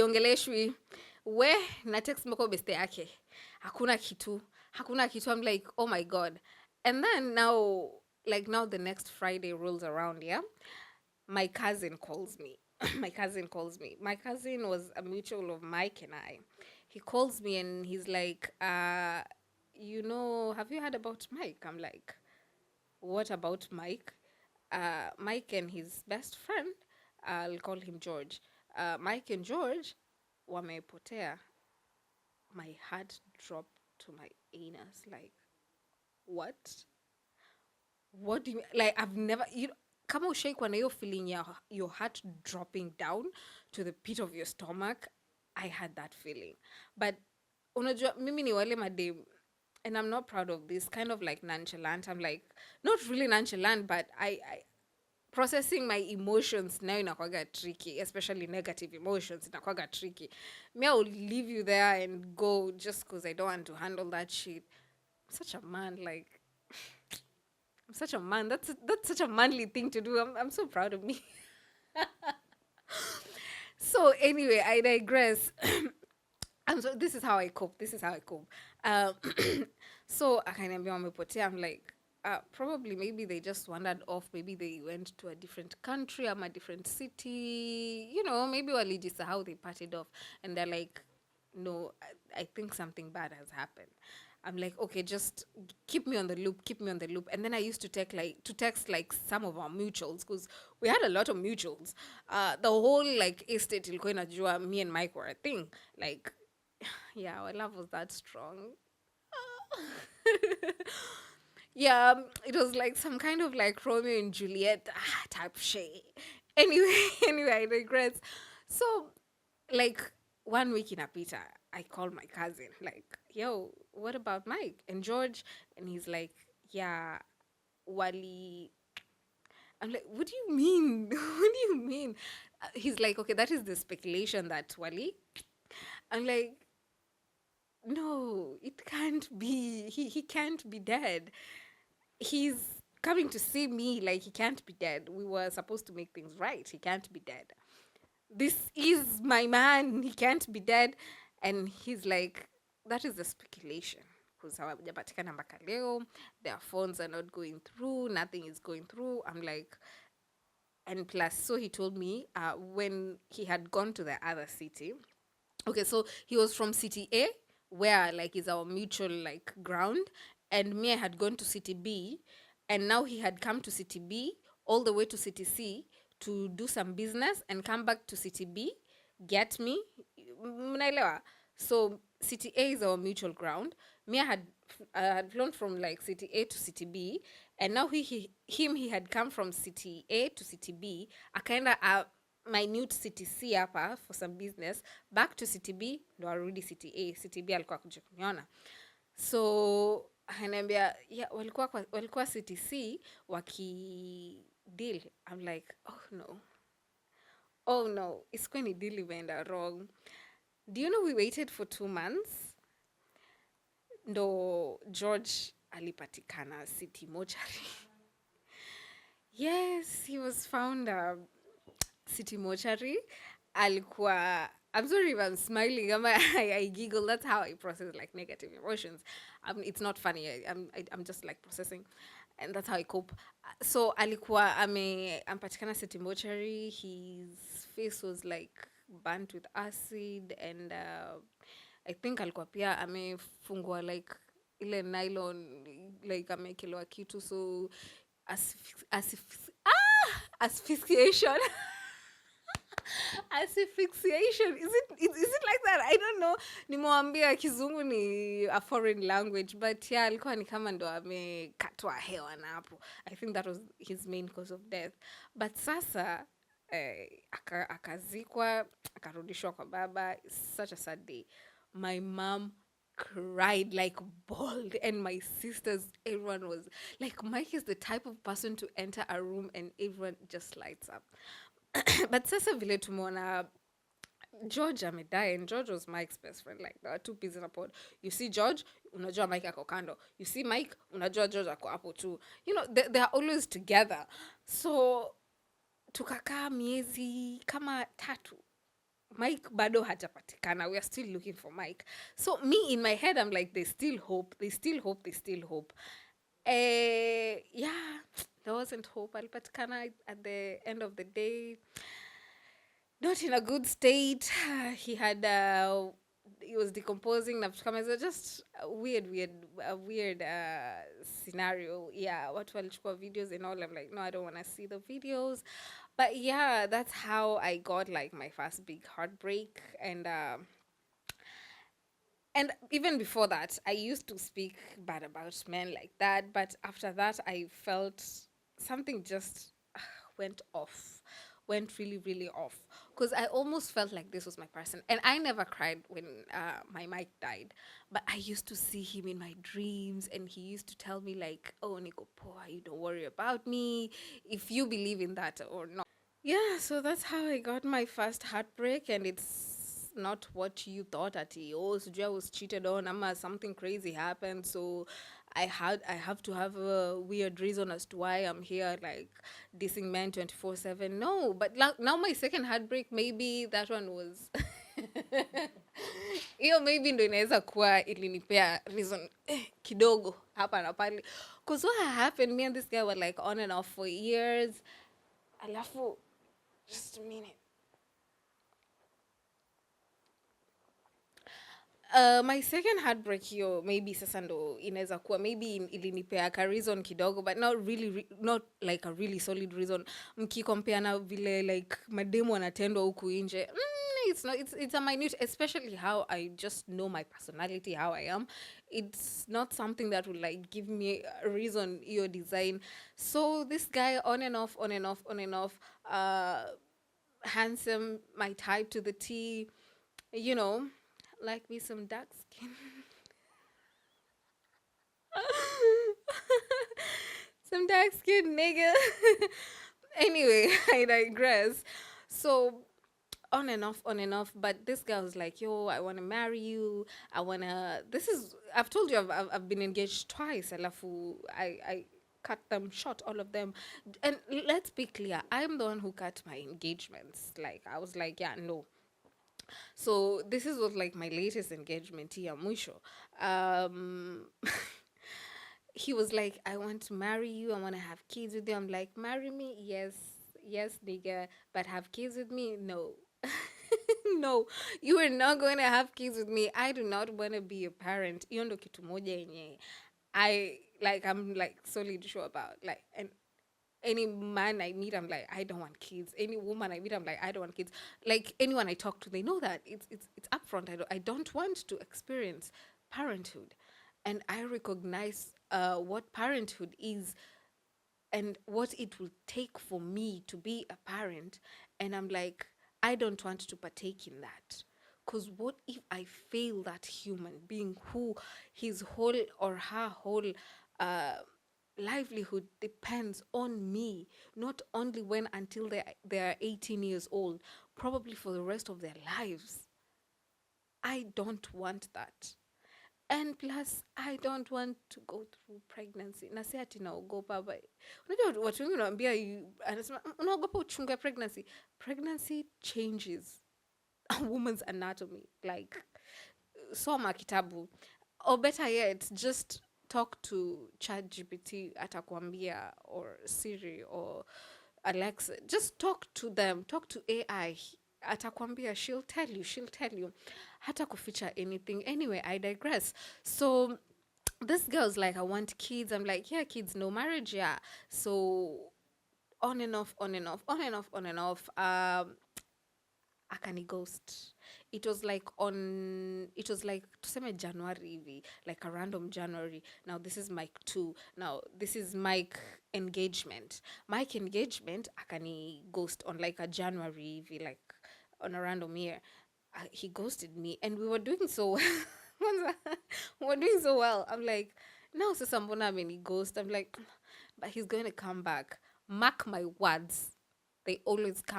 Siongeleshwi. We na text mko beste yake. Hakuna kitu. Hakuna kitu. I'm like, oh my God. And then now, like now the next Friday rolls around, yeah? My cousin calls me. My cousin calls me. My cousin was a mutual of Mike and I. He calls me and he's like, have you heard about Mike? I'm like, what about Mike? Mike and his best friend, I'll call him George. Mike and George wamepotea. My heart dropped to my anus. Like, what? What do you like? I've never, kama ushaikuwa na hiyo feeling ya your heart dropping down to the pit of your stomach. I had that feeling. But unajua mimi ni wale madem, and I'm not proud of this, kind of like nonchalant. I'm like, not really nonchalant, but I processing my emotions now inakwaga tricky, especially negative emotions inakwaga tricky. Me, I will leave you there and go just because I don't want to handle that shit. I'm such a man, like I'm such a man. That's such a manly thing to do. I'm so proud of me. So anyway, I digress. This is how I cope. Um, so akaniambia wamepotea. I'm like, probably maybe they just wandered off. Maybe they went to a different country, a different city. Maybe walijisahau, they parted off, and they're like, no, I think something bad has happened. I'm like, okay, just keep me on the loop. And then I used to text like some of our mutuals, because we had a lot of mutuals. The whole like estate ilikuwa inajua me and Mike were a thing. Like, yeah, our love was that strong. Yeah, it was like some kind of like Romeo and Juliet type shit. Anyway, I digress. So, like 1 week in Apita, I called my cousin, like, yo, what about Mike and George? And he's like, yeah, Wally. I'm like, what do you mean? What do you mean? He's like, okay, that is the speculation that Wally. I'm like, no, it can't be. He can't be dead. He's coming to see me, like he can't be dead. We were supposed to make things right. He can't be dead. This is my man. He can't be dead. And he's like, that is the speculation. Because hawajapatikana mpaka leo, their phones are not going through, nothing is going through. I'm like, and plus, so he told me when he had gone to the other city. Okay, so he was from city A, where like is our mutual like ground, and me, I had gone to city B, and now he had come to city B all the way to city C to do some business and come back to city B, get me. Mnaelewa? So city A is our mutual ground. Me, I had flown from like city A to city B, and now he had come from city A to city B, akaenda minute city C hapa for some business, back to city B ndo arudi city A. City B alikuwa kuja kuniona. So ananiambia, yeah, walikuwa city C waki deal. I'm like, oh no, it's going to deal imeenda wrong. Do you know we waited for 2 months? Ndo George alipatikana city mortuary. Yes, he was found city mortuary. Alikuwa, I'm sorry if I'm smiling. I giggle. That's how I process like negative emotions. It's not funny. I'm just like processing, and that's how I cope. So alikuwa ampatikana city mortuary. His face was like burnt with acid, and I think alikuwa pia amefungwa like ile nylon, like amekelewa kitu, so asphyxiation. Asphyxiation. Is it like that? I don't know. Nimwambia kizungu ni a foreign language, but yeah, alikuwa ni kama ndo amekatwa hewa na hapo. I think that was his main cause of death. But sasa akazikwa, akarudishwa kwa baba. It's such a sad day. My mom cried like bawled, and my sisters, everyone was like, Mike is the type of person to enter a room and everyone just lights up. But sasa vile tumeona George amedie, and George was Mike's best friend. Like, there are two peas in a pod. You see George, unajua Mike ako kando. You see Mike, unajua George ako hapo too. They are always together. So tukakaa miezi kama 3. Mike bado hajapatikana. We are still looking for Mike. So me in my head, I'm like, there's still hope. They still hope. They still hope. Yeah, there wasn't hope. Alipatikana at the end of the day, not in a good state. He was decomposing. Na vitu kama hizo. Just a weird scenario. Yeah, what walichukua videos and all. I'm like, no, I don't want to see the videos. But yeah, that's how I got like my first big heartbreak. And even before that, I used to speak bad about men like that. But after that, I felt something just went off, went really, really off. Because I almost felt like this was my person. And I never cried when my Mike died. But I used to see him in my dreams. And he used to tell me, like, oh, Nico Poa, you don't worry about me. If you believe in that or not. Yeah, so that's how I got my first heartbreak, and it's not what you thought at oh, so I was cheated on, something crazy happened, so I have to have a weird reason as to why I'm here, like dissing men 24/7. No, but now my second heartbreak, maybe that one was hiyo maybe ndo inaweza kuwa ilinipea reason kidogo hapa na pale, because what happened, me and this guy were like on and off for years. Alafu, just a minute. My second heartbreak hiyo maybe sasa ndo inaweza kuwa maybe ilinipea ka reason kidogo, but not really not like a really solid reason. Mkikompare na vile like mademu anatendwa huku nje, it's a minute, especially how I just know my personality, how I am. It's not something that will like give me a reason your design. So this guy, on and off, on and off, on and off, handsome, my type to the T, you know, like me some dark skin. Some dark skin nigga. Anyway, I digress. So on and off, on and off. But this guy was like, yo, I want to marry you. I've told you I've been engaged twice. Alafu, I cut them short, all of them. And let's be clear, I'm the one who cut my engagements. Like, I was like, yeah, no. So this is what like my latest engagement here, Musho. Um, he was like, I want to marry you. I want to have kids with you. I'm like, marry me? Yes, yes, nigga. But have kids with me? No. No, you are not going to have kids with me. I do not want to be a parent. Hiyo ndo kitu moja yenye I'm like solid sure about. Like, and any man I meet, I'm like, I don't want kids. Any woman I meet, I'm like, I don't want kids. Like anyone I talk to, they know that it's upfront. I don't want to experience parenthood, and I recognize what parenthood is and what it will take for me to be a parent. And I'm like, I don't want to partake in that. Because what if I fail that human being who his whole or her whole uh, livelihood depends on me, not only when until they are 18 years old, probably for the rest of their lives. I don't want that. And plus, I don't want to go through pregnancy. Na si ati naogopa, but unajua watu wengi wanaambia anasema unaogopa uchungu ya pregnancy. Pregnancy changes a woman's anatomy. Like, soma kitabu. Or better yet, just talk to ChatGPT atakwambia, or Siri, or Alexa. Just talk to them. Talk to AI. Atakwambia, she'll tell you. Hata kuficha anything. Anyway, I digress. So this girl's like, I want kids. I'm like, yeah, kids, no marriage, yeah. So on and off, on and off, on and off, on and off. Akani ghost. It was like tuseme January hivi, like a random January. Now this is Mike 2. Now this is Mike engagement akani ghost on like a January hivi, like on a random year. He ghosted me and we were doing so well. We were doing so well. I'm like, now sasa mbona ameni ghost. I'm like, but he's going to come back. Mark my words, they always come